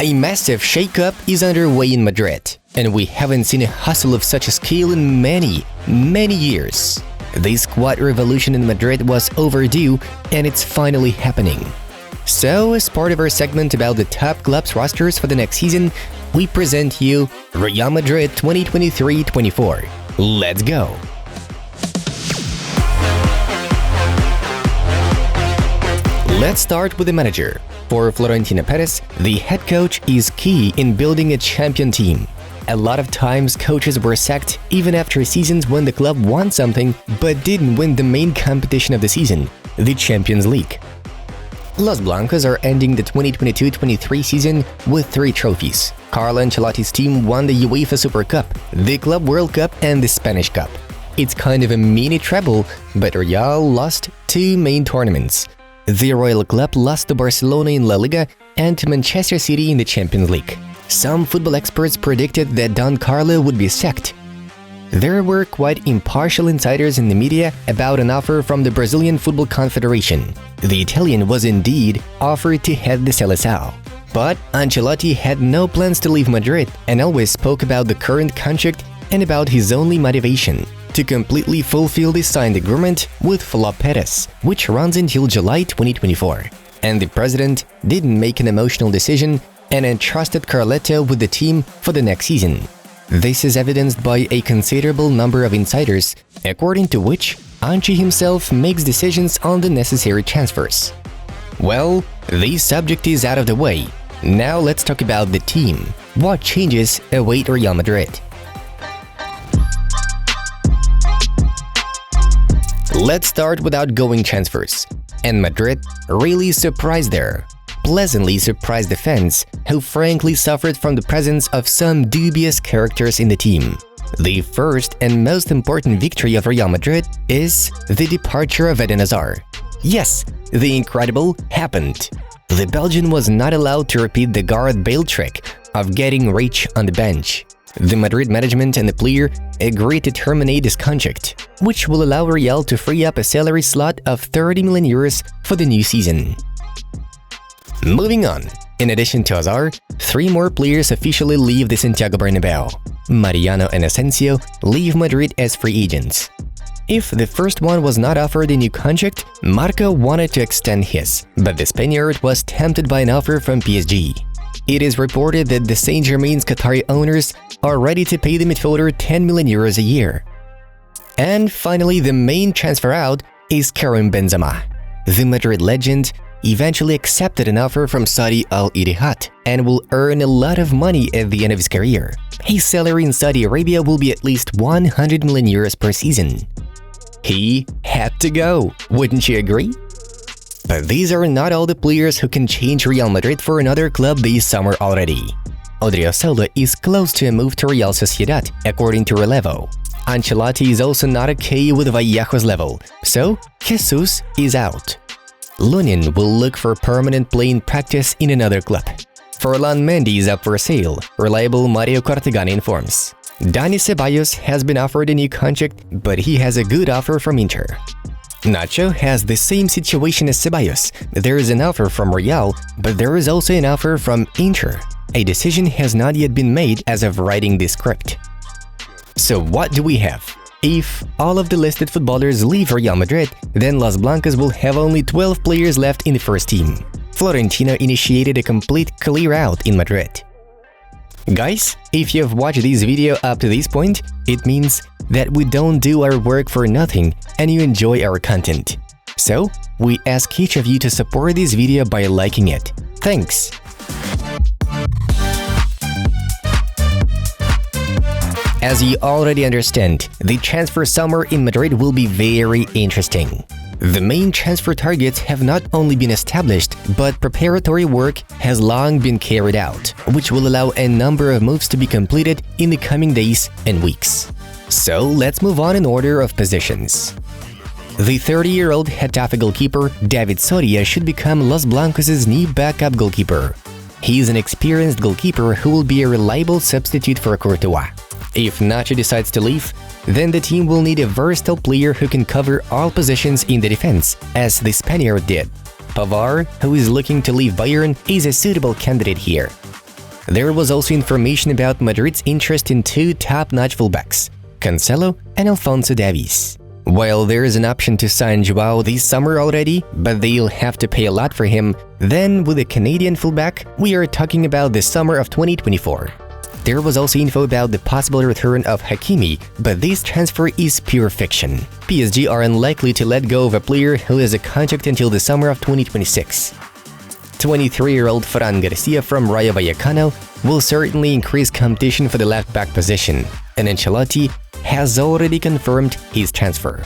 A massive shakeup is underway in Madrid, and we haven't seen a hustle of such a scale in many years. This squad revolution in Madrid was overdue, and it's finally happening. So, as part of our segment about the top clubs rosters for the next season, we present you Real Madrid 2023-24. Let's go! Let's start with the manager. For Florentino Perez, the head coach is key in building a champion team. A lot of times coaches were sacked even after seasons when the club won something but didn't win the main competition of the season, the Champions League. Los Blancos are ending the 2022-23 season with 3 trophies. Carlo Ancelotti's team won the UEFA Super Cup, the Club World Cup and the Spanish Cup. It's kind of a mini treble, but Real lost 2 main tournaments. The Royal Club lost to Barcelona in La Liga and to Manchester City in the Champions League. Some football experts predicted that Don Carlo would be sacked. There were quite impartial insiders in the media about an offer from the Brazilian Football Confederation. The Italian was indeed offered to head the Seleção. But Ancelotti had no plans to leave Madrid and always spoke about the current contract and about his only motivation: to completely fulfill the signed agreement with Flop Perez, which runs until July 2024. And the president didn't make an emotional decision and entrusted Carletto with the team for the next season. This is evidenced by a considerable number of insiders, according to which Anci himself makes decisions on the necessary transfers. Well, this subject is out of the way. Now let's talk about the team. What changes await Real Madrid? Let's start with outgoing transfers. And Madrid really surprised there. Pleasantly surprised the fans, who frankly suffered from the presence of some dubious characters in the team. The first and most important victory of Real Madrid is the departure of Eden Hazard. Yes, the incredible happened. The Belgian was not allowed to repeat the Gareth Bale trick of getting rich on the bench. The Madrid management and the player agreed to terminate his contract, which will allow Real to free up a salary slot of 30 million euros for the new season. Moving on, in addition to Hazard, 3 more players officially leave the Santiago Bernabéu. Mariano and Asensio leave Madrid as free agents. If the first one was not offered a new contract, Marco wanted to extend his, but the Spaniard was tempted by an offer from PSG. It is reported that the Saint-Germain's Qatari owners are ready to pay the midfielder 10 million euros a year. And finally, the main transfer out is Karim Benzema. The Madrid legend eventually accepted an offer from Saudi Al Ittihad and will earn a lot of money at the end of his career. His salary in Saudi Arabia will be at least 100 million euros per season. He had to go, wouldn't you agree? But these are not all the players who can change Real Madrid for another club this summer already. Odriozola is close to a move to Real Sociedad, according to Relevo. Ancelotti is also not okay with Vallejo's level, so Jesus is out. Lunin will look for permanent playing practice in another club. Ferland Mendy is up for sale, reliable Mario Cortegani informs. Dani Ceballos has been offered a new contract, but he has a good offer from Inter. Nacho has the same situation as Ceballos. There is an offer from Real, but there is also an offer from Inter. A decision has not yet been made as of writing this script. So what do we have? If all of the listed footballers leave Real Madrid, then Los Blancos will have only 12 players left in the first team. Florentino initiated a complete clear-out in Madrid. Guys, if you have watched this video up to this point, it means that we don't do our work for nothing and you enjoy our content. So, we ask each of you to support this video by liking it. Thanks! As you already understand, the transfer summer in Madrid will be very interesting. The main transfer targets have not only been established, but preparatory work has long been carried out, which will allow a number of moves to be completed in the coming days and weeks. So let's move on in order of positions. The 30-year-old Getafe goalkeeper David Soria should become Los Blancos' new backup goalkeeper. He is an experienced goalkeeper who will be a reliable substitute for Courtois. If Nacho decides to leave, then the team will need a versatile player who can cover all positions in the defense, as the Spaniard did. Pavard, who is looking to leave Bayern, is a suitable candidate here. There was also information about Madrid's interest in two top-notch fullbacks, Cancelo and Alphonso Davies. While there is an option to sign Joao this summer already, but they'll have to pay a lot for him, then with a Canadian fullback, we are talking about the summer of 2024. There was also info about the possible return of Hakimi, but this transfer is pure fiction. PSG are unlikely to let go of a player who has a contract until the summer of 2026. 23-year-old Fran Garcia from Rayo Vallecano will certainly increase competition for the left-back position, and Ancelotti has already confirmed his transfer.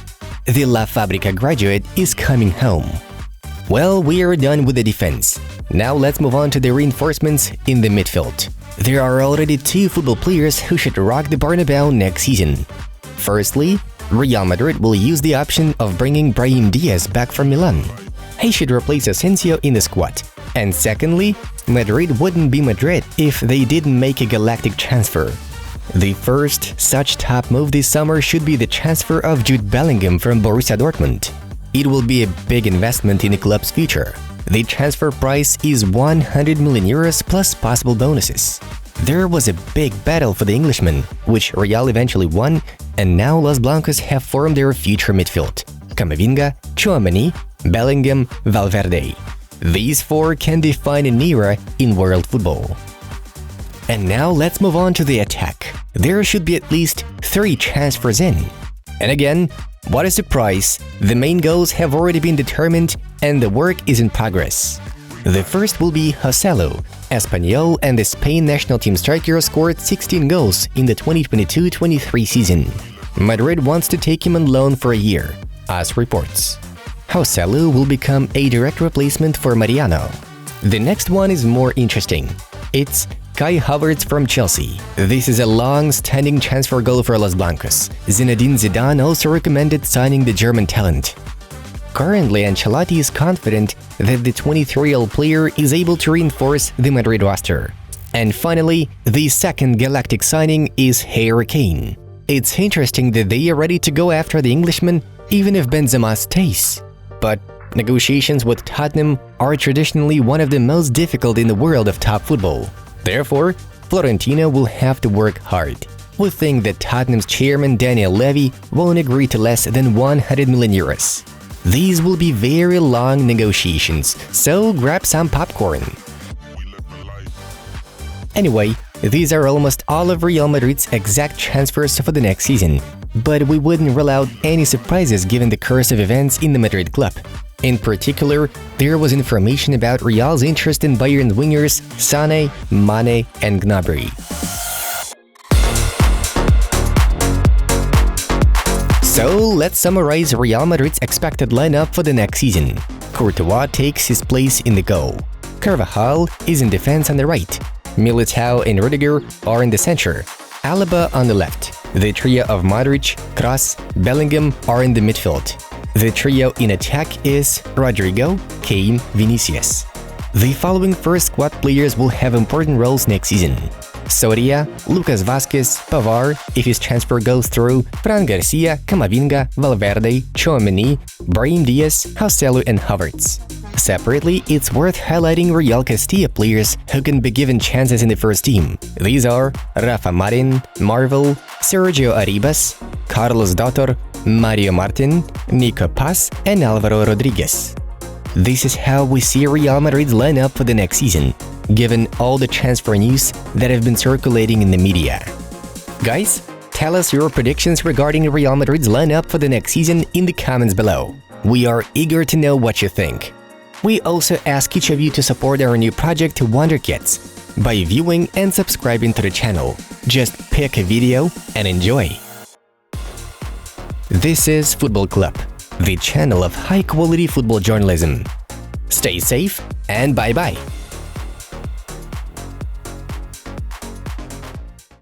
The La Fábrica graduate is coming home. Well, we are done with the defense. Now let's move on to the reinforcements in the midfield. There are already two football players who should rock the Bernabeu next season. Firstly, Real Madrid will use the option of bringing Brahim Diaz back from Milan. He should replace Asensio in the squad. And secondly, Madrid wouldn't be Madrid if they didn't make a galactic transfer. The first such top move this summer should be the transfer of Jude Bellingham from Borussia Dortmund. It will be a big investment in the club's future. The transfer price is 100 million euros plus possible bonuses. There was a big battle for the Englishman, which Real eventually won, and now Los Blancos have formed their future midfield: Camavinga, Tchouaméni, Bellingham, Valverde. These four can define an era in world football. And now let's move on to the attack. There should be at least 3 transfers in. And again, what a surprise! The main goals have already been determined and the work is in progress. The first will be Joselu. Espanyol and the Spain national team striker scored 16 goals in the 2022-23 season. Madrid wants to take him on loan for a year, as reports. Joselu will become a direct replacement for Mariano. The next one is more interesting. It's Kai Havertz from Chelsea. This is a long-standing transfer goal for Los Blancos. Zinedine Zidane also recommended signing the German talent. Currently, Ancelotti is confident that the 23-year-old player is able to reinforce the Madrid roster. And finally, the second galactic signing is Harry Kane. It's interesting that they are ready to go after the Englishman even if Benzema stays. But negotiations with Tottenham are traditionally one of the most difficult in the world of top football. Therefore, Florentino will have to work hard. We think that Tottenham's chairman Daniel Levy won't agree to less than 100 million euros. These will be very long negotiations, so grab some popcorn. Anyway, these are almost all of Real Madrid's exact transfers for the next season, but we wouldn't rule out any surprises given the course of events in the Madrid club. In particular, there was information about Real's interest in Bayern's wingers Sané, Mane and Gnabry. So let's summarize Real Madrid's expected lineup for the next season. Courtois takes his place in the goal. Carvajal is in defense on the right. Militao and Rudiger are in the center. Alaba on the left. The trio of Modric, Kroos, Bellingham are in the midfield. The trio in attack is Rodrigo, Kane, Vinicius. The following first squad players will have important roles next season: Soria, Lucas Vázquez, Pavard, if his transfer goes through, Fran Garcia, Camavinga, Valverde, Tchouaméni, Brahim Diaz, Joselu and Havertz. Separately, it's worth highlighting Real Castilla players who can be given chances in the first team. These are Rafa Marin, Marvel, Sergio Arribas, Carlos Dautor, Mario Martin, Nico Paz and Álvaro Rodríguez. This is how we see Real Madrid's lineup for the next season, given all the transfer news that have been circulating in the media. Guys, tell us your predictions regarding Real Madrid's lineup for the next season in the comments below. We are eager to know what you think. We also ask each of you to support our new project Wonder Kids by viewing and subscribing to the channel. Just pick a video and enjoy. This is Football Club, the channel of high-quality football journalism. Stay safe and bye-bye!